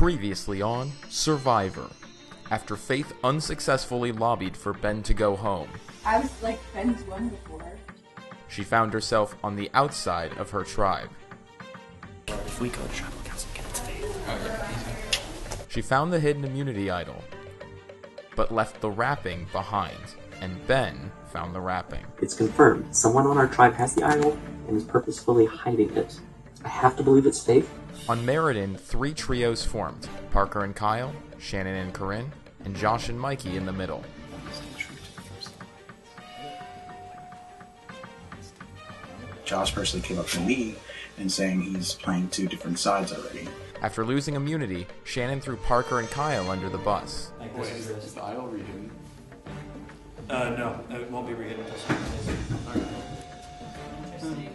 Previously on Survivor. After Faith unsuccessfully lobbied for Ben to go home, I was like, Ben's won before. she found herself on the outside of her tribe. If we go to tribal council, get it to Faith. She found the hidden immunity idol, but left the wrapping behind, and Ben found the wrapping. It's confirmed. Someone on our tribe has the idol and is purposefully hiding it. I have to believe it's Faith. On Meredin, 3 trios formed: Parker and Kyle, Shannon and Coryne, and Josh and Mikey in the middle. Josh personally came up to me and saying he's playing 2 different sides already. After losing immunity, Shannon threw Parker and Kyle under the bus. Wait, is the idol rehidden? No, it won't be rehidden until soon.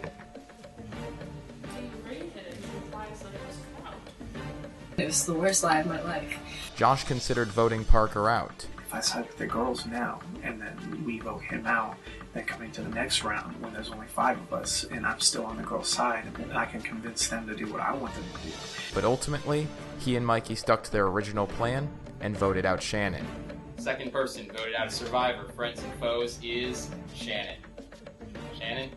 It was the worst lie of my life. Josh considered voting Parker out. If I side with the girls now, and then we vote him out, then coming to the next round when there's only 5 of us, and I'm still on the girls' side, and I can convince them to do what I want them to do. But ultimately, he and Mikey stuck to their original plan and voted out Shannon. Second person voted out of Survivor, Friends and Foes, is Shannon. Shannon?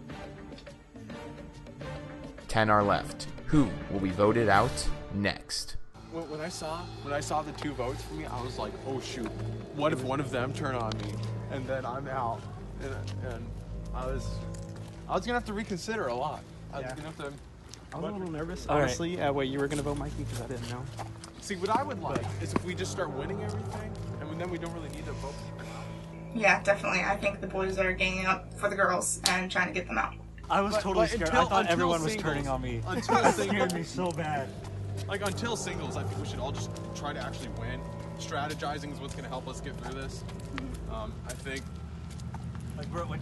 10 are left. Who will be voted out next? When I saw the 2 votes for me, I was like, oh shoot, what if one of them turn on me and then I'm out? And I was gonna have to reconsider a lot. I was a little nervous, honestly, wait, you were gonna vote Mikey because I didn't know. See, what I would like is if we just start winning everything, and then we don't really need to vote people out. Yeah, definitely. I think the boys are ganging up for the girls and trying to get them out. I was totally scared. I thought everyone was turning on me. Until It scared me so bad. Like, until singles, I think we should all just try to actually win. Strategizing is what's going to help us get through this. I think. Like, bro, when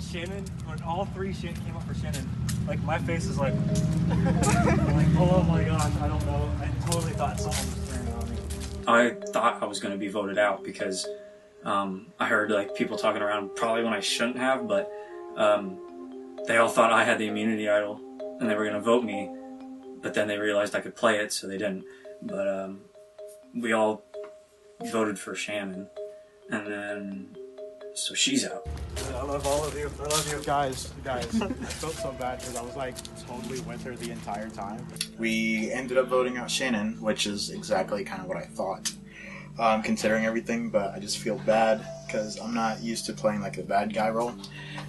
all 3 came up for Shannon, like, my face is like, like, oh my gosh, I don't know. I totally thought someone was turning on me. I thought I was going to be voted out because I heard like people talking around probably when I shouldn't have, but they all thought I had the immunity idol and they were going to vote me, but then they realized I could play it, so they didn't. But we all voted for Shannon, and then so she's out. I love all of you. I love you. Guys, I felt so bad because I was like totally with her the entire time. We ended up voting out Shannon, which is exactly kind of what I thought, considering everything, but I just feel bad because I'm not used to playing like a bad guy role,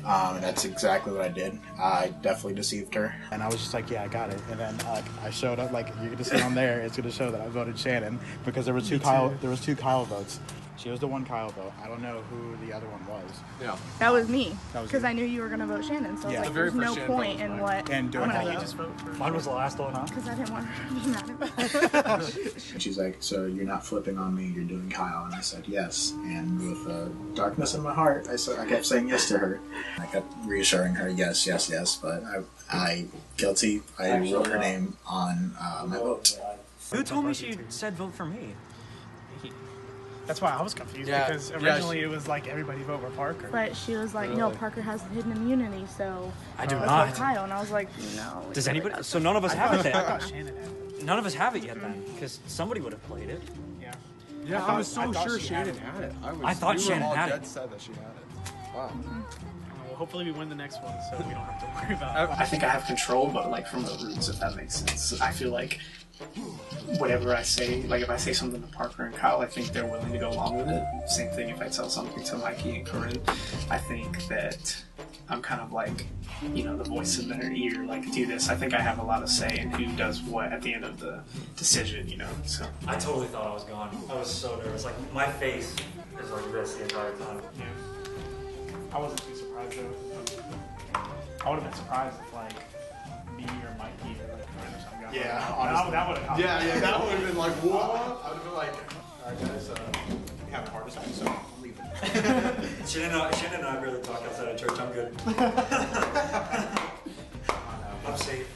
and that's exactly what I did. I definitely deceived her. And I was just like, yeah, I got it. And then I showed up, like you're gonna see on there, it's gonna show that I voted Shannon because there was 2 Kyle votes. She was the one Kyle vote. I don't know who the other one was. Yeah. That was me. That was because you. I knew you were going to vote Shannon. So Yeah. I was like, there's no point in what And doing I'm how going you to vote. Mine was the last one, huh? Because I didn't want her to be mad about it. And she's like, so you're not flipping on me, you're doing Kyle. And I said yes. And with darkness in my heart, I kept saying yes to her. I kept reassuring her, yes, but I guilty. I wrote her name on my vote. Who told me she said vote for me? That's why I was confused because originally it was like everybody vote for Parker. But she was like, no, Parker has the hidden immunity, so I do let's not. vote Kyle. And I was like, no. Does anybody? So none of us have it I then. thought Shannon had it. None of us have it yet then, because somebody would have played it. Yeah. Yeah, I was so sure Shannon had it. I thought Shannon had it. Said that she had it. Wow. Well, hopefully we win the next one, so we don't have to worry about it. I think I have control, but like from the roots, if that makes sense. I feel like whatever I say, like if I say something to Parker and Kyle, I think they're willing to go along with it. Same thing if I tell something to Mikey and Coryne. I think that I'm kind of like, you know, the voice in their ear, like, do this. I think I have a lot of say in who does what at the end of the decision, you know, so. I totally thought I was gone. I was so nervous. Like, my face is like this the entire time. Yeah. I wasn't too surprised though. I would have been surprised if like me or Mikey or like Coryne or something got Yeah, honestly. That would have happened. Yeah, that would have been like, what? I would have been like, alright guys, we have a heart attack, so I'm leaving. Shannon and I really talk outside of church. I'm good. I'm safe.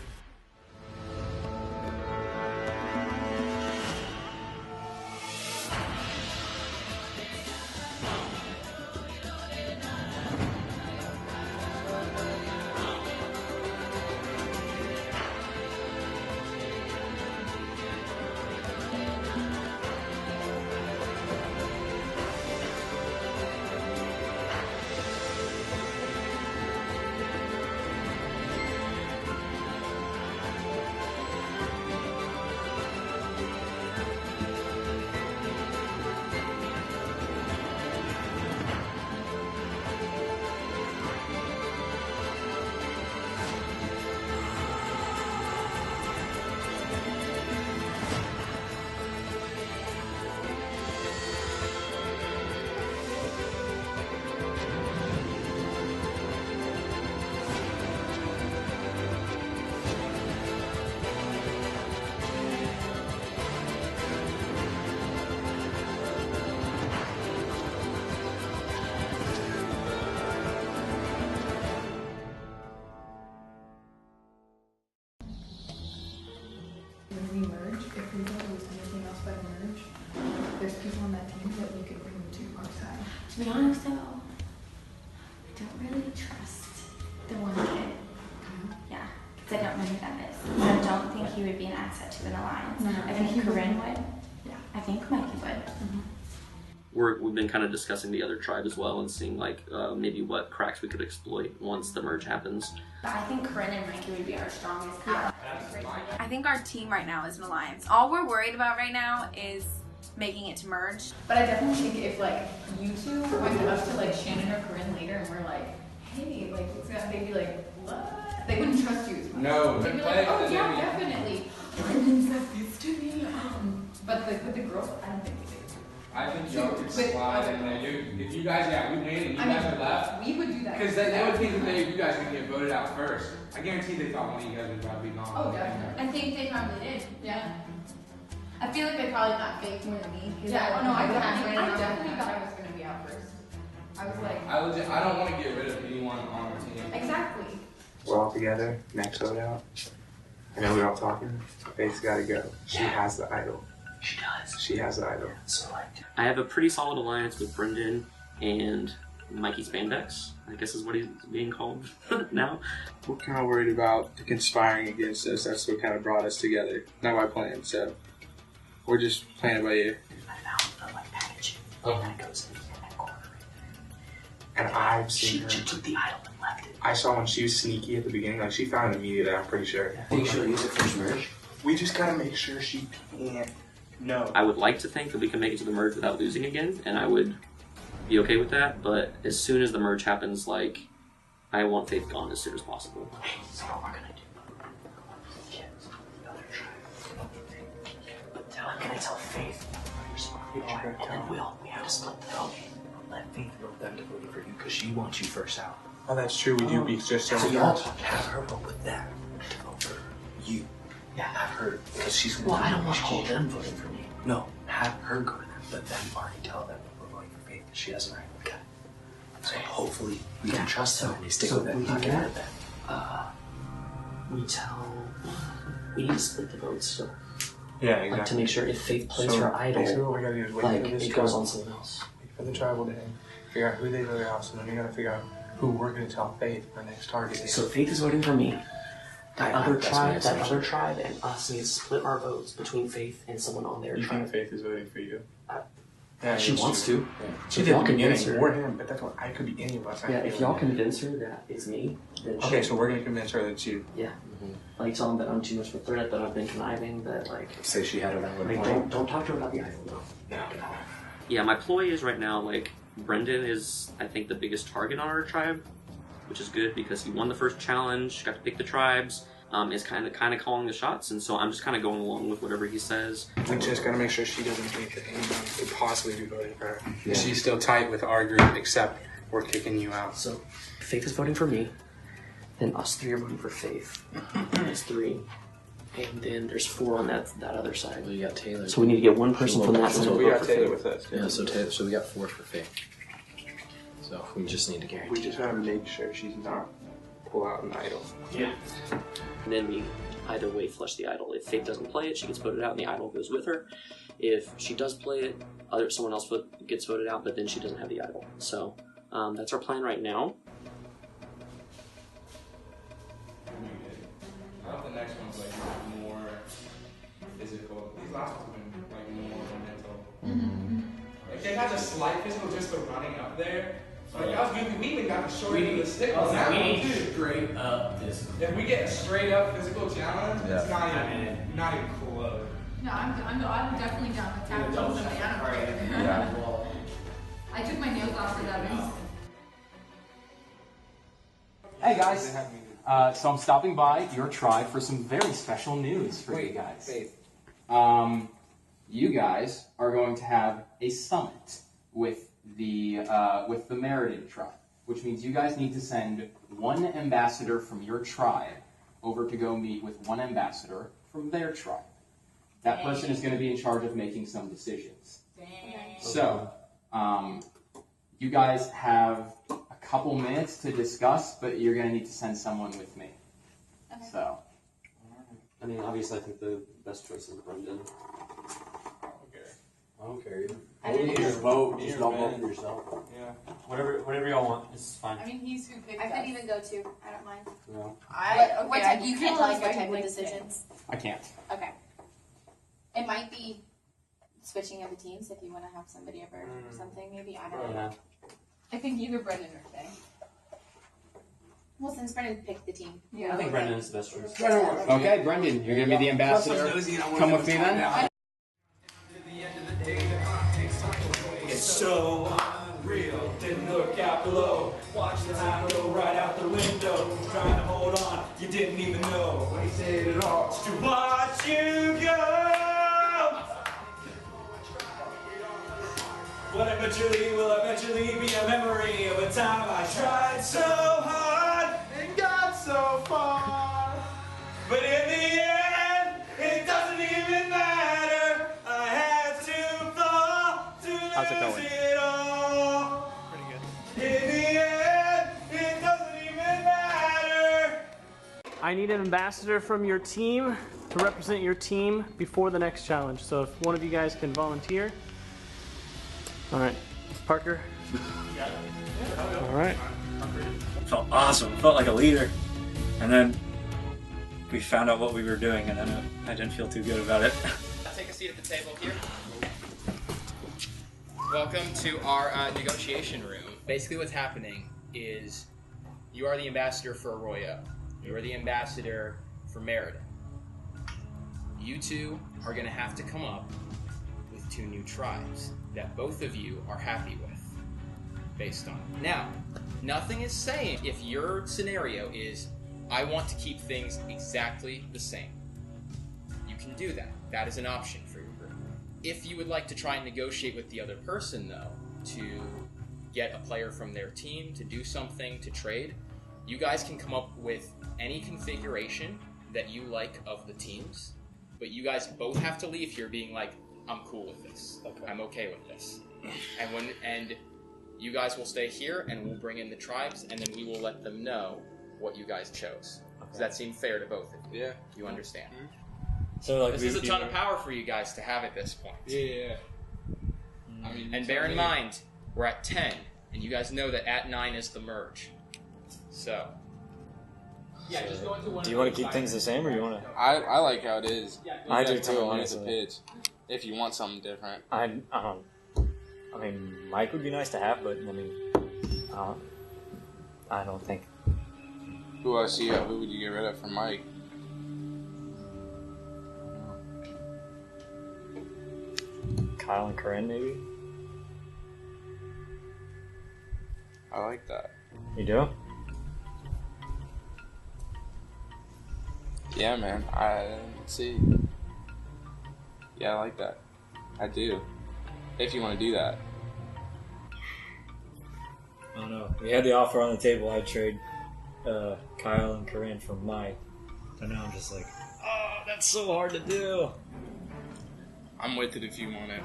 merge, there's people on that team that we could bring to our side. To be honest though, I don't really trust the one kid. Yeah, because I don't know who that is. So I don't think he would be an asset to an alliance. No, I think Coryne would. Yeah. I think Mikey would. We've been kind of discussing the other tribe as well and seeing like maybe what cracks we could exploit once the merge happens. I think Coryne and Mikey would be our strongest ally. I think our team right now is an alliance. All we're worried about right now is making it to merge. But I definitely think if like you two went up to like Shannon or Coryne later and we're like, hey, like what's that? They'd be like, what? They wouldn't trust you as much. No. They'd be like, oh yeah, definitely. Brenden said this to me. But like with the girls, I don't think they do. I think y'all could slide in there. If you guys, we win and you guys are left. We would do that. Because they would think that you guys would get voted out first. I guarantee they thought one of you guys would probably be gone. Oh, definitely. I think they probably did. Yeah. I feel like they probably thought fake more than me. Yeah, I know I definitely thought I was going to be out first. I was like... I don't want to get rid of anyone on our team. Exactly. We're all together, next vote out. I know we're all talking. Faith's gotta go. She has the idol. She does. She has the idol. So I have a pretty solid alliance with Brenden and Mikey Spandex, I guess is what he's being called now. We're kind of worried about the conspiring against us. That's what kind of brought us together. Not by plan, so we're just playing it by ear. I found the package, and that goes in that corner right there. And I've seen her. She took the idol and left it. I saw when she was sneaky at the beginning. Like she found it immediately. I'm pretty sure. Think she'll use it first merge? We just gotta make sure she can't. No. I would like to think that we can make it to the merge without losing again, and I would be okay with that, but as soon as the merge happens, like, I want Faith gone as soon as possible. So what we're gonna do? Kids, the other tribe. But I'm gonna tell Faith you're smart. And then we have to split the vote. Let Faith vote them to vote for you, because she wants you first out. Oh, that's true. We do be just so. So y'all have her vote with them to vote for you. Yeah, have her, because she's gonna. Well, I don't want all them voting for me. No, have her go to them, but then already tell them that we're voting for Faith, because she has an idol. Okay. So hopefully we can trust them and they stick with it. We Not do get rid that. of them. We need to split the votes still. Yeah, exactly. Like to make sure if Faith plays So, her idol, basically what we gotta do is wait like for this it goes tribal- on someone else. wait for the tribal day, figure out who they vote out, so then we gotta figure out who we're gonna tell Faith our next target is. So Faith is voting for me. That other that's my assumption. tribe and us need to split our votes between Faith and someone on their You tribe. think Faith is voting for you? Yeah, she wants to. Yeah. So She if did y'all at the beginning, convince her, or him, but that's what I could be any of us. I yeah, feel if y'all like. convince her that it's me, then Okay, so we're gonna convince her that it's you. yeah, like tell them that I'm too much of a threat, that I've been conniving, that like Say she had a valid like, point. don't talk to her about the idol though. No. Yeah, my ploy is right now like Brenden is I think the biggest target on our tribe, which is good because he won the first challenge, got to pick the tribes. Is kind of calling the shots, and so I'm just kind of going along with whatever he says. We just gotta make sure she doesn't think that anyone could possibly be voting for her. Yeah. She's still tight with our group, except we're kicking you out. So Faith is voting for me, then us three are voting for Faith. That's three. And then there's four on that other side. We got Taylor. So we need to get one person from that side. So to we vote got for Taylor Faith. with us. Yeah, so Taylor, so we got 4 for Faith. So we just need to guarantee. We just gotta make sure she's not pull out an idol. Yeah. And then we either way flush the idol. If Faith doesn't play it, she gets voted out and the idol goes with her. If she does play it, someone else gets voted out, but then she doesn't have the idol. So that's our plan right now. I hope the next one's like more physical. These last ones have been like more mental. Like they had a slight physical, just the running up there. Like that was good. We even got the short end of the stick on that one too. Straight up physical. If we get a straight up physical challenge, it's not even close. No, I'm definitely down with tacticals and the animal. I took my nails off for that reason. Hey guys, so I'm stopping by your tribe for some very special news for you guys. You guys are going to have a summit with the Meredin tribe, which means you guys need to send one ambassador from your tribe over to go meet with one ambassador from their tribe. That person is going to be in charge of making some decisions. So, you guys have a couple minutes to discuss, but you're going to need to send someone with me. Okay. So, I mean, obviously, I think the best choice is Brenden. Period. You can vote, just don't vote for yourself. Yeah. Whatever y'all want. This is fine. I mean, he's who picked I us. could even go too. I don't mind. No. What type? You can tell us what type of decisions. I can't. Okay. It might be switching of the teams if you want to have somebody over or something. Maybe I don't know. I think either Brenden or Faye. Well, since Brenden picked the team. Yeah. I think Brenden is the best choice. Okay, Brenden, you're gonna be the ambassador. Come with me then. It's so unreal. Didn't look out below. Watch the time go right out the window. Trying to hold on, you didn't even know. Wasted it all to watch you go. What eventually will eventually be a memory of a time I tried so hard and got so far. But in the end, it doesn't even matter. I had to fall to lose it all. Pretty good. In the end, it doesn't even matter. I need an ambassador from your team to represent your team before the next challenge. So if one of you guys can volunteer. All right, Parker. All right. Felt awesome. Felt like a leader. And then we found out what we were doing, and then I didn't feel too good about it. Take a seat at the table here. Welcome to our negotiation room. Basically what's happening is you are the ambassador for Arroyo. You are the ambassador for Meredin. You two are going to have to come up with 2 new tribes that both of you are happy with, based on. Now, nothing is saying if your scenario is, I want to keep things exactly the same. You can do that. That is an option for your group. If you would like to try and negotiate with the other person, though, to get a player from their team, to do something, to trade, you guys can come up with any configuration that you like of the teams, but you guys both have to leave here being like, I'm cool with this. Okay. I'm okay with this. And you guys will stay here, and we'll bring in the tribes, and then we will let them know what you guys chose. Does that seem fair to both of you? Yeah. You understand? So like this is a ton of power for you guys to have at this point. Yeah. I mean, and bear in mind, we're at 10, and you guys know that at 9 is the merge. So. Yeah, just go into one. Do you want to keep things the same, or you want to? I like how it is. I do too, honestly. Pitch, if you want something different. I mean, Mike would be nice to have, but I mean, I don't think. Who else? Who would you get rid of from Mike? Kyle and Coryne, maybe. I like that. You do? Yeah, man. Let's see. Yeah, I like that. I do. If you want to do that. I don't know. We had the offer on the table. I'd trade Kyle and Coryne for Mike. But now I'm just like, oh, that's so hard to do. I'm with it if you want it.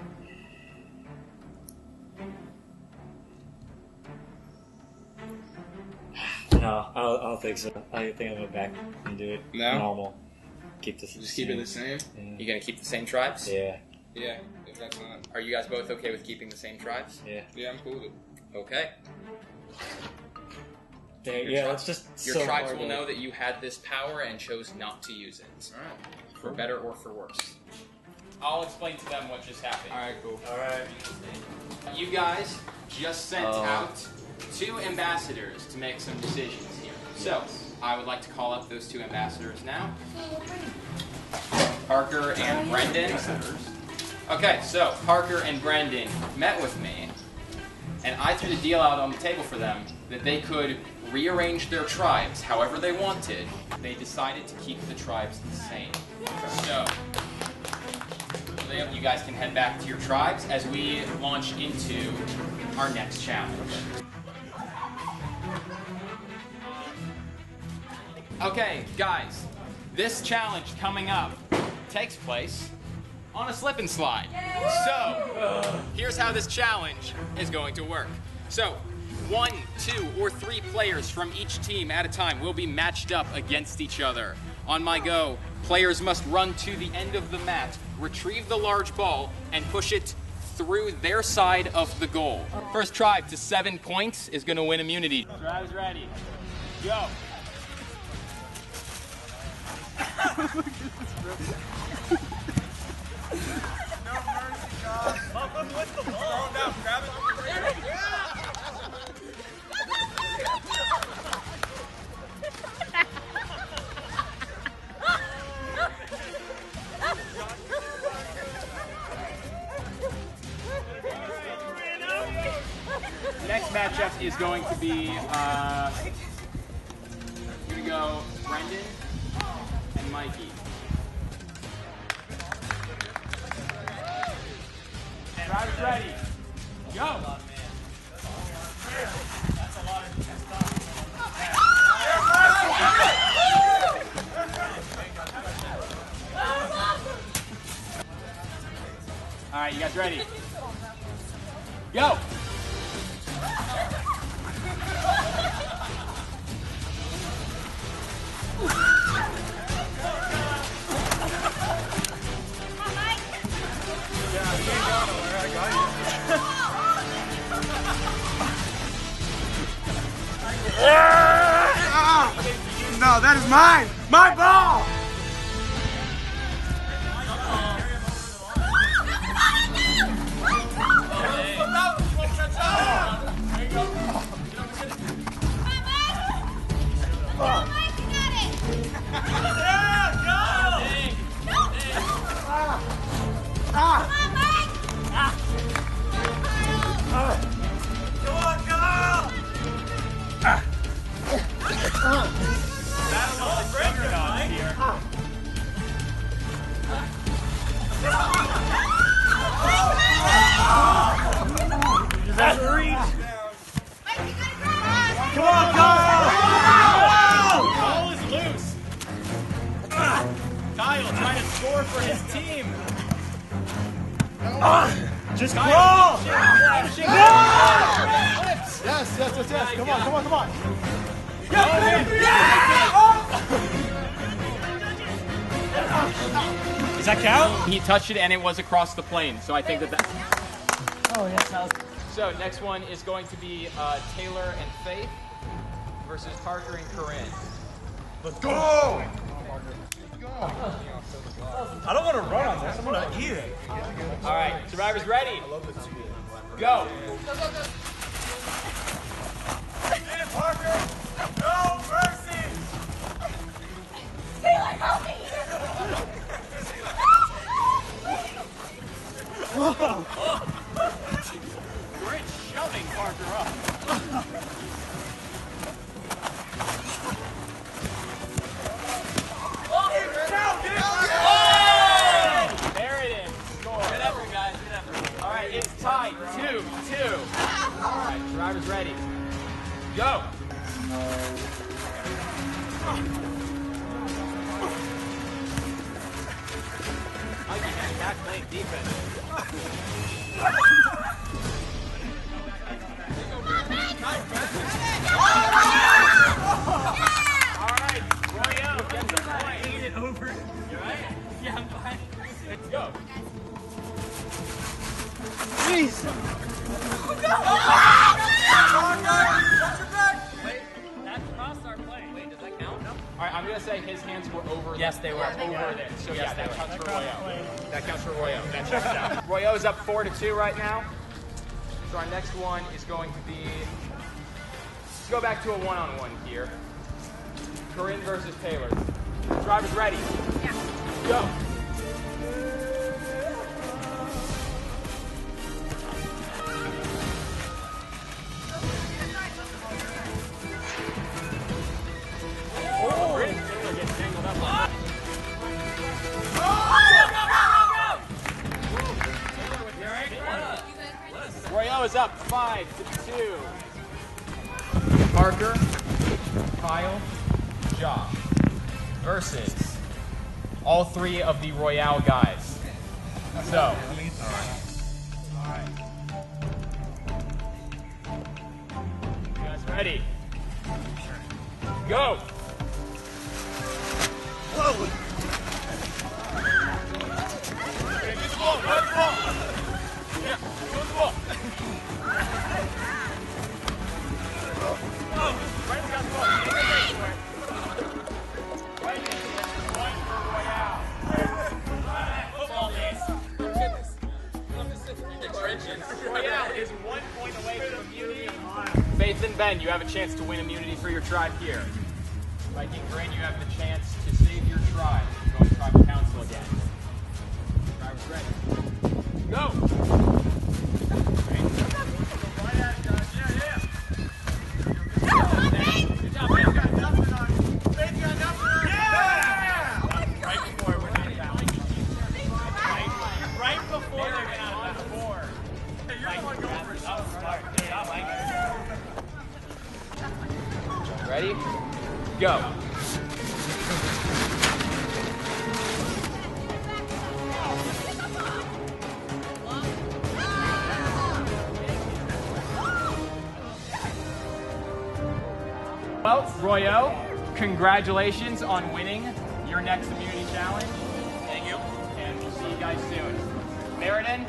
No, I don't think so. I think I'm going to back and do it normal. Keep this. Just keep it the same? Yeah. You gonna keep the same tribes? Yeah. Yeah, if that's not. Are you guys both okay with keeping the same tribes? Yeah. Yeah, I'm cool with it. Okay. Let's just. Your tribes will know that you had this power and chose not to use it. Alright. For better or for worse. I'll explain to them what just happened. Alright, cool. Alright. You guys just sent out 2 ambassadors to make some decisions here. So, I would like to call up those 2 ambassadors now. Parker and Brenden. Okay, so Parker and Brenden met with me, and I threw the deal out on the table for them that they could rearrange their tribes however they wanted. They decided to keep the tribes the same. So, you guys can head back to your tribes as we launch into our next challenge. Okay, guys, this challenge coming up takes place on a slip and slide. So, here's how this challenge is going to work. So, 1, 2, or 3 players from each team at a time will be matched up against each other. On my go, players must run to the end of the mat, retrieve the large ball, and push it through their side of the goal. First tribe to 7 points is going to win immunity. Tribe's ready. Go. Next matchup is going to be, we're going to go Brenden and Mikey. Tribe's ready. Go. All right, you guys ready? Go. No, that is mine! My ball! For his team. Just crawl! Yes. Come on. Does that count? He touched it and it was across the plane, so I think that that's... Oh, yes. So next one is going to be Taylor and Faith versus Parker and Coryne. Let's go! I don't want to run on this. I'm going to eat it. All right, survivors ready? Go. Hey, Parker! No mercy! Taylor, help me! Great shoving Parker up. Meredin score. Good effort, guys. Good effort. All right, it's tied 2-2. All right, drivers ready. Go. Mikey, man, back playing defense. All right, Royale gets the point. Eat it over. You right? Yeah, I'm fine. Let's go. Jeez! Wait, that's crossed our play. Wait, does that count? No. All right, I'm gonna say his hands were over. Yes, they were. Over there. So Yes, yeah, that they counts were. for Royale. That counts for Royale. That checks out. Royale is up 4-2 right now. So our next one is going to be. Let's go back to a one-on-one here. Coryne versus Taylor. Drivers ready? Yeah. Go. Royale is up 5-2. Parker, Kyle, Josh versus all three of the Royale guys. So, you guys ready? Go! Whoa! Get the ball, get the ball! Yeah. is 1 point away from immunity. Faith and Ben, you have a chance to win immunity for your tribe here. Mikey and Coryne, you have the chance to save your tribe. Going to tribal council again. Tribe's ready. Go! Ready? Go. Well, Royo, congratulations on winning your next immunity challenge. Thank you. And we'll see you guys soon. Meredin,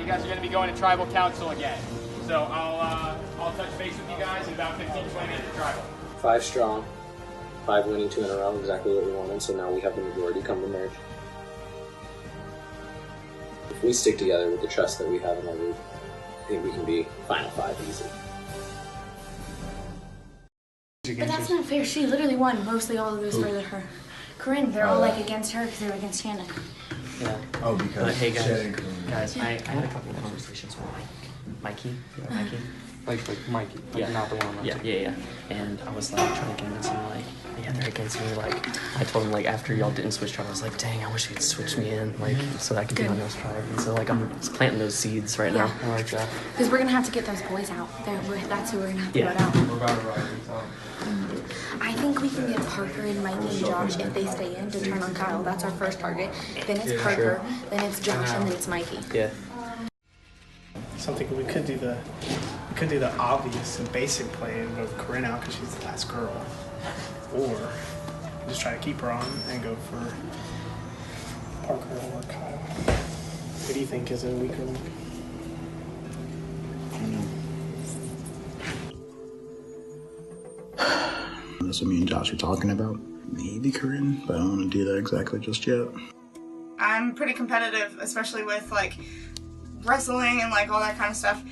you guys are going to be going to tribal council again. So I'll touch base with you guys in about 15-20 minutes of tribal. 5 strong, 5 winning 2 in a row, exactly what we wanted, so now we have the majority come to merge. If we stick together with the trust that we have in our group, I think we can be final 5 easy. But that's not fair. She literally won mostly all of those for her. Coryne, they're all like against her because they were against Shannon. Yeah. Oh, because hey guys, Shannon. I had a couple of conversations with Mikey. Mikey. Like Mikey, like not the one. Yeah. And I was like trying to convince him, like, yeah, they're against me. Like, I told him, like, after y'all didn't switch tribe, I was like, dang, I wish you'd switch me in, like, so that I could be on those tribe. And so, like, I'm just planting those seeds right now. I like that. Because we're gonna have to get those boys out. That's who we're gonna have to vote out. We're about to ride these out. I think we can get Parker and Mikey and Josh if they stay in to turn on Kyle. That's our first target. Then it's Parker, then it's Josh, and then it's Mikey. Yeah. Something we could do the obvious and basic play and vote Coryne out because she's the last girl, or just try to keep her on and go for Parker or Kyle. What do you think is a weaker link? I don't know. That's what me and Josh were talking about. Maybe Coryne, but I don't want to do that exactly just yet. I'm pretty competitive, especially with like wrestling and like all that kind of stuff.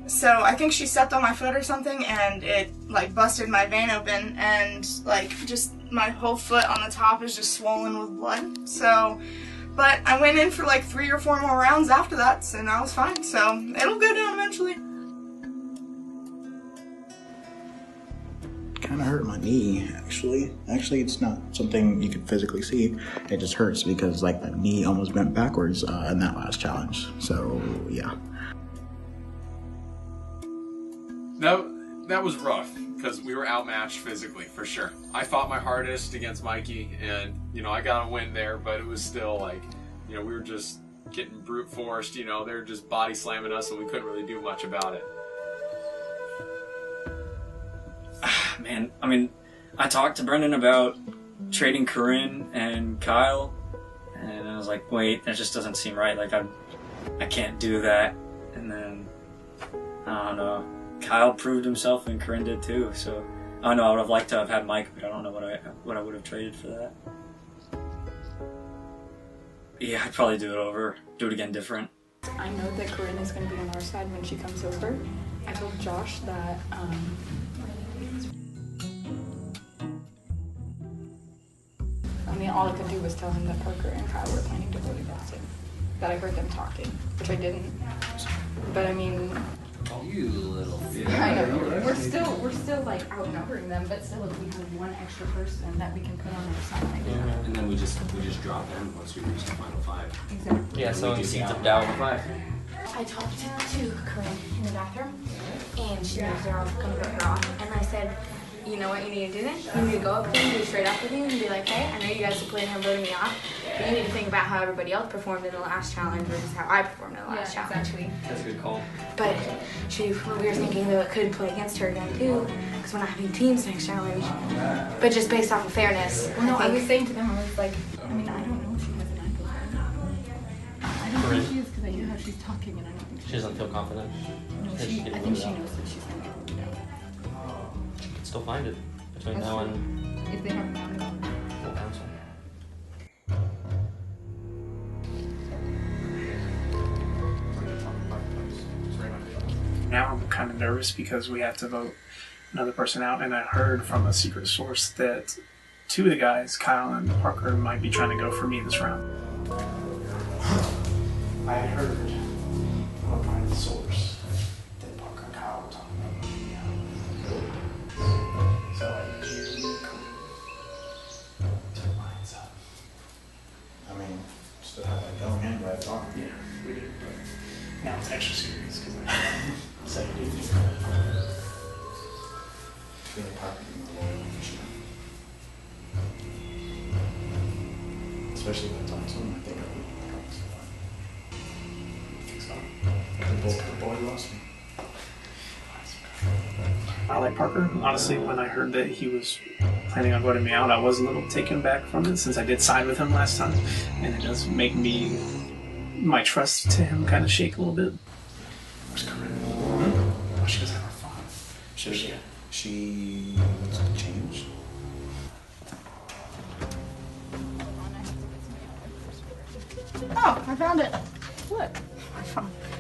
So I think she stepped on my foot or something and it like busted my vein open and like just my whole foot on the top is just swollen with blood. So, but I went in for like 3 or 4 more rounds after that and I was fine. So it'll go down eventually. Kind of hurt my knee, actually. Actually, it's not something you could physically see. It just hurts because like my knee almost bent backwards in that last challenge. So yeah. That was rough because we were outmatched physically for sure. I fought my hardest against Mikey, and I got a win there, but it was still like, we were just getting brute forced. They were just body slamming us, and we couldn't really do much about it. Man, I mean, I talked to Brenden about trading Coryne and Kyle, and I was like, wait, that just doesn't seem right. Like, I can't do that. And then, I don't know, Kyle proved himself and Coryne did too, so I don't know, I would have liked to have had Mike, but I don't know what I would have traded for that. Yeah, I'd probably do it over, do it again different. I know that Coryne is going to be on our side when she comes over. I told Josh that, I mean, all I could do was tell him that Parker and Kyle were planning to vote against him. That I heard them talking, which I didn't. But I mean, you little bitch. I know we're still like outnumbering them, but still, if we have one extra person that we can put on our side. Mm-hmm. And then we just drop them once we reach the final 5. Exactly. Yeah, so seeds of doubt 5. I talked to Coryne in the bathroom, and she knows they're all going to vote her off. And I said, you know what you need to do then? You need to go up to him, be straight up with him, and be like, hey, I know you guys are planning on voting me off, but you need to think about how everybody else performed in the last challenge versus how I performed in the last challenge. Exactly. That's a good call. But we were thinking that it could play against her again too, because we're not having teams next challenge. But just based off of fairness. Well, no, I was saying to them, I was like, I mean, I don't know if she has an eye. I don't think she is because I hear how she's talking and I don't think She doesn't feel confident? No, I think she knows that she's going to get voted out. You can still find it between now and if they haven't found it. full council. now I'm kind of nervous because we have to vote another person out, and I heard from a secret source that 2 of the guys, Kyle and Parker, might be trying to go for me this round. I heard from a private source that Parker and Kyle were talking about me. So I need you to lines up. I mean, still have that going in right on. Yeah, we did, but now it's extra serious because I said you didn't do that. Especially when I talk to him, I think the boy lost me. I like Parker. Honestly, when I heard that he was planning on voting me out, I was a little taken back from it since I did side with him last time, and it does make my trust to him kind of shake a little bit. Where's Coryne? Oh, she doesn't have her phone. She looks changed. Oh, I found it. What?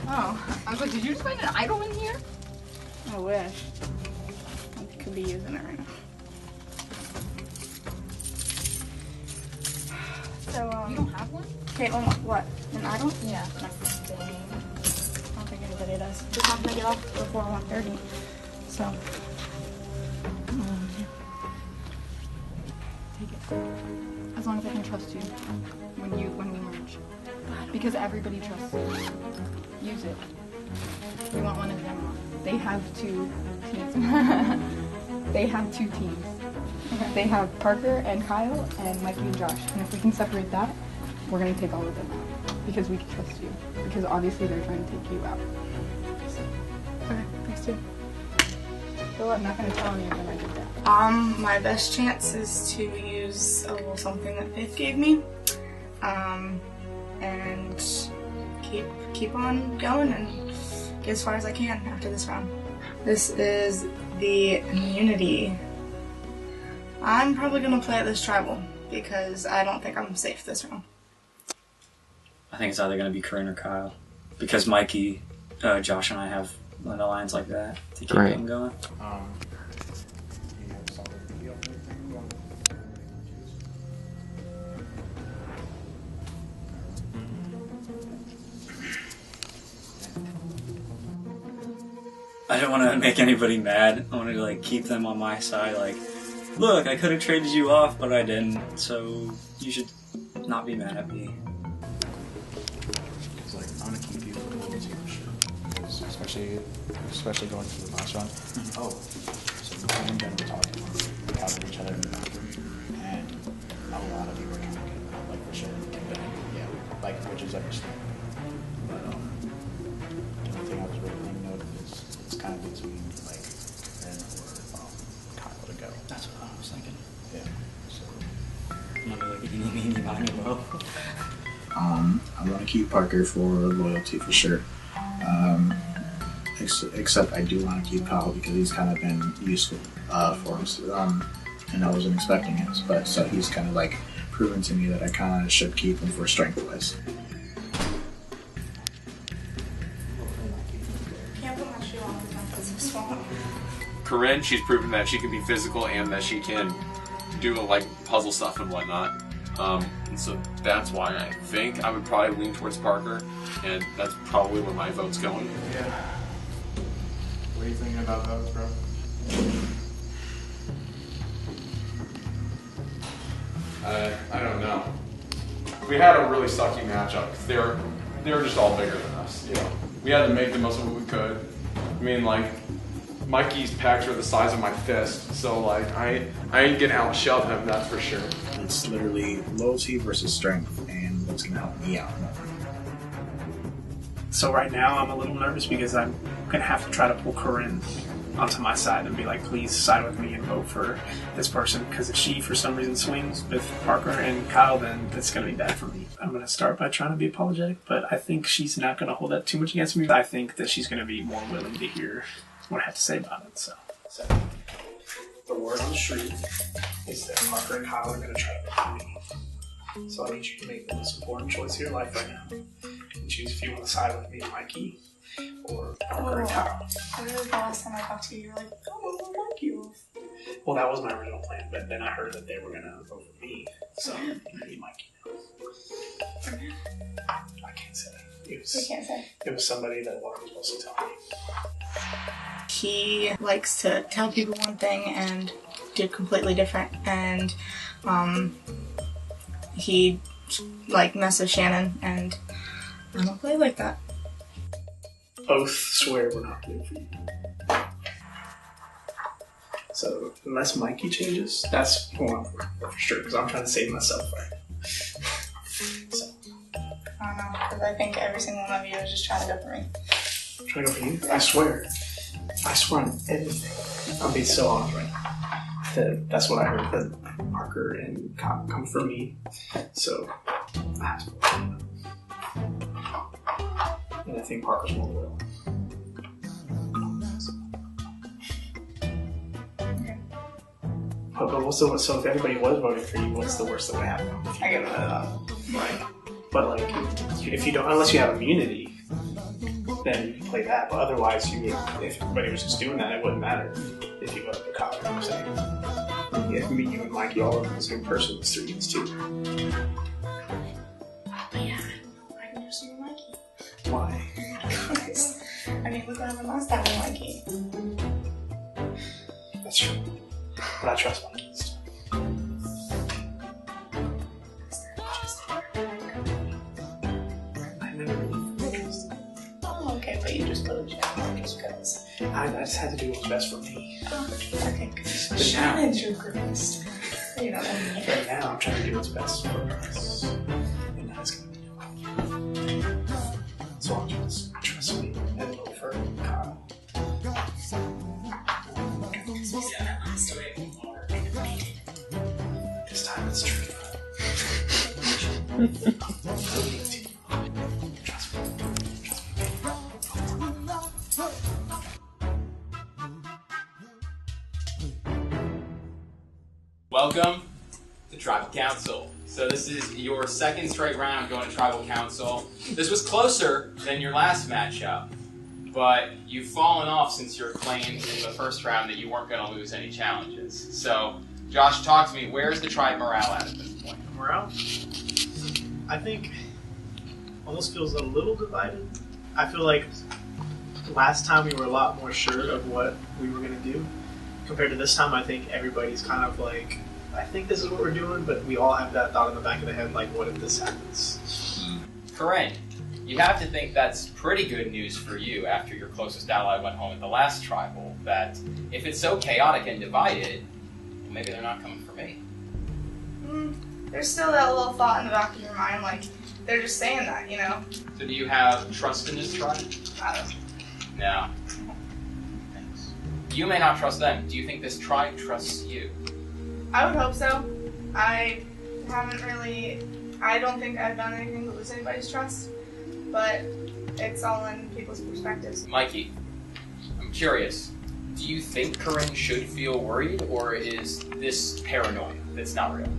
Oh, I was like, did you just find an idol in here? I wish. I could be using it right now. So, You don't have one? Okay, what? An idol? Yeah. No. I don't think anybody does. Just have to get off before 1:30. So. Take it. As long as I can trust you when we merge. Because everybody trusts you. Use it. We want one of them. They have 2 teams. They have 2 teams. Okay. They have Parker and Kyle and Mikey and Josh. And if we can separate that, we're going to take all of them out. Because we can trust you. Because obviously they're trying to take you out. So. Okay, thanks too. Well, I'm not going to tell anyone I did that. My best chance is to use a little something that Faith gave me. And keep on going and get as far as I can after this round. This is the immunity. I'm probably gonna play at this tribal because I don't think I'm safe this round. I think it's either going to be Coryne or Kyle. Because Mikey, Josh, and I have an alliance like that to keep them going. I don't want to make anybody mad. I want to like keep them on my side. Like, look, I could have traded you off, but I didn't. So you should not be mad at me. Because like I'm gonna keep you for loyalty for sure. Especially going to the last round. Oh, so me and Ben were talking. We talked to each other in the bathroom, and a lot of you were kind of like for sure. Yeah, like which is understandable. But the only thing I was really thinking of is it's kind of between like Coryne or Kyle to go. That's what I was thinking. Yeah. So not like eeny, meeny, miny, moe. I want to keep Parker for loyalty for sure. Except I do want to keep Kyle because he's kind of been useful for us. And I wasn't expecting it, but so he's kind of like proven to me that I kind of should keep him for strength-wise. Can't put my shoe on because my foot's so swollen. Coryne, she's proven that she can be physical and that she can do like puzzle stuff and whatnot. And so that's why I think I would probably lean towards Parker, and that's probably where my vote's going. Yeah. What are you thinking about those, bro? I don't know. We had a really sucky matchup because they were just all bigger than us. You know, we had to make the most of what we could. I mean, like Mikey's pecs are the size of my fist, so like I ain't getting out-shoved him, that's for sure. It's literally loyalty versus strength, and what's gonna help me out more. So right now I'm a little nervous because I'm gonna have to try to pull Coryne onto my side and be like, please side with me and vote for this person, because if she for some reason swings with Parker and Kyle, then that's gonna be bad for me. I'm gonna start by trying to be apologetic, but I think she's not gonna hold that too much against me. I think that she's gonna be more willing to hear what I have to say about it. So the word on the street is that Parker and Kyle are gonna try to vote for me. So I need you to make the most important choice of your life right now. can choose if you want to side with me and Mikey or Parker and Kyle. Literally the last time I talked to you, you were like, oh, I like you. Well, that was my original plan, but then I heard that they were going to vote for me, so maybe Mikey. I can't say. You can't say. It was somebody that wasn't supposed to tell me. He likes to tell people one thing and do completely different, and he like messes Shannon, and I don't play like that. Oath swear we're not playing for you. So unless Mikey changes, that's who I'm for sure, because I'm trying to save myself, right? So. I don't know, because I think every single one of you is just trying to go for me. Trying to go for you? I swear. I swear on everything. I'm being so honest right now. That's what I heard, that Parker and Kyle come for me. So, I have to go. And I think Parker's more loyal. But what's the, so if everybody was voting for you, what's the worst that would happen? I get voted off. Right. But like, if you don't, unless you have immunity, then you can play that. But otherwise, you would, if everybody was just doing that, it wouldn't matter if you voted for Kyle. You know what I'm saying? If me, you, and Mikey all over the same person, it's 3 against 2. But yeah, I can just do Mikey. Why? Because, I mean, look what happened last time with Mikey. That's true. But I trust Mikey. Okay, but you just voted Shannon just because. I just had to do what's best for me. Okay, because Shannon's your greatest. You know what I mean? Right now, I'm trying to do what's best for us. And that's going to be so I'll just trust me and vote for Kyle. This time it's true. Trust me. Welcome to Tribal Council. So this is your second straight round going to Tribal Council. This was closer than your last matchup, but you've fallen off since your claim in the first round that you weren't going to lose any challenges. So, Josh, talk to me. Where's the tribe morale at this point? Morale? I think almost feels a little divided. I feel like last time we were a lot more sure of what we were going to do. Compared to this time, I think everybody's kind of like, I think this is what we're doing, but we all have that thought in the back of the head, like, what if this happens? Coryne, you have to think that's pretty good news for you after your closest ally went home at the last tribal, that if it's so chaotic and divided, well, maybe they're not coming for me. There's still that little thought in the back of your mind, like, they're just saying that, you know? So do you have trust in this tribe? I don't. No. Thanks. You may not trust them. Do you think this tribe trusts you? I would hope so. I don't think I've done anything to lose anybody's trust, but it's all in people's perspectives. Mikey, I'm curious. Do you think Coryne should feel worried, or is this paranoia that's not real?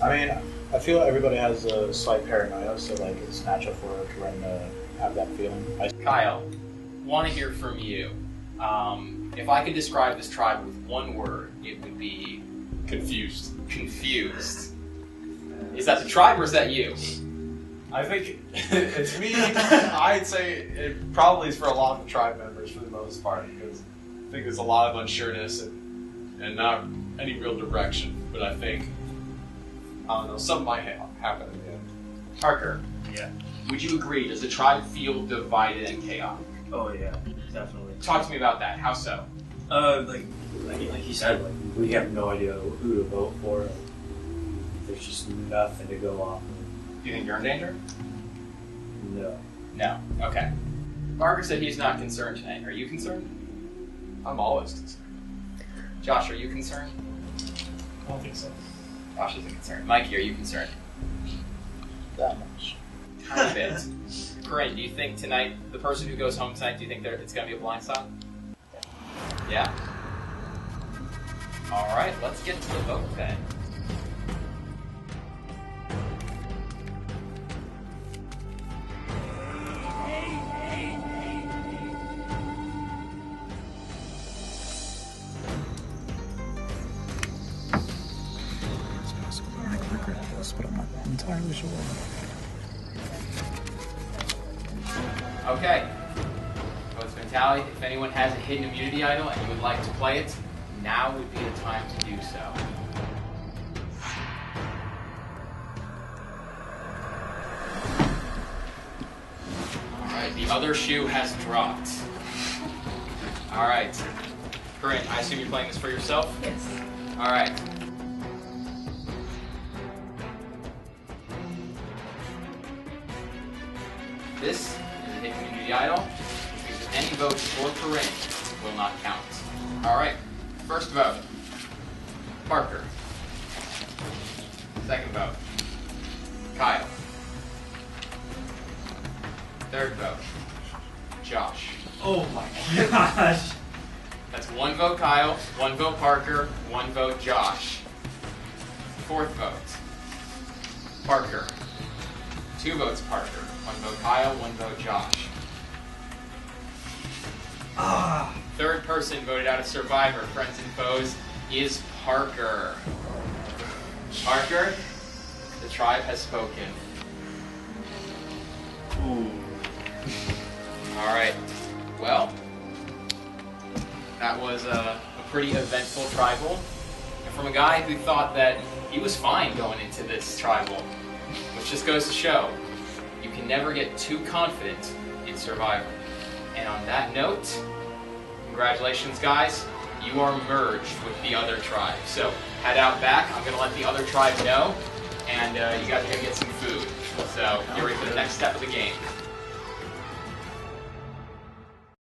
I mean, I feel everybody has a slight paranoia, so like it's natural for Coryne to have that feeling. Kyle, want to hear from you. If I could describe this tribe with one word, it would be confused. Confused. Is that the tribe or is that you? I think it's me. I'd say it probably is for a lot of the tribe members for the most part, because I think there's a lot of unsureness and not any real direction. But I think, I don't know, something might happen in the end. Parker. Yeah. Would you agree? Does the tribe feel divided and chaotic? Oh yeah, definitely. Talk to me about that. How so? Like you said, like we have no idea who to vote for. Like, there's just nothing to go off of. Do you think you're in danger? No. No. Okay. Parker said he's not concerned tonight. Are you concerned? I'm always concerned. Josh, are you concerned? I don't think so. Josh isn't concerned. Mikey, are you concerned? That much. Tiny bit. Coryne, do you think tonight, the person who goes home tonight, do you think it's going to be a blind spot? Yeah? Alright, let's get to the vote then. usual. Okay. Votes mentality. If anyone has a hidden immunity idol and you would like to play it, now would be the time to do so. Alright, the other shoe has dropped. Alright. Coryne, I assume you're playing this for yourself? Yes. Alright. This is a hidden immunity idol, which means that any vote for Coryne will not count. Alright, first vote, Parker. Second vote, Kyle. Third vote, Josh. Oh my gosh. That's one vote Kyle, one vote Parker, one vote Josh. Fourth vote, Parker. Two votes Parker, one vote Kyle, one vote Josh. Third person voted out of Survivor, Friends and Foes, is Parker. Parker, the tribe has spoken. Alright, well, that was a pretty eventful tribal. And from a guy who thought that he was fine going into this tribal, which just goes to show, you can never get too confident in Survivor. And on that note, congratulations guys, you are merged with the other tribe. So head out back, I'm gonna let the other tribe know, and you guys are gonna get some food. So get ready for the next step of the game.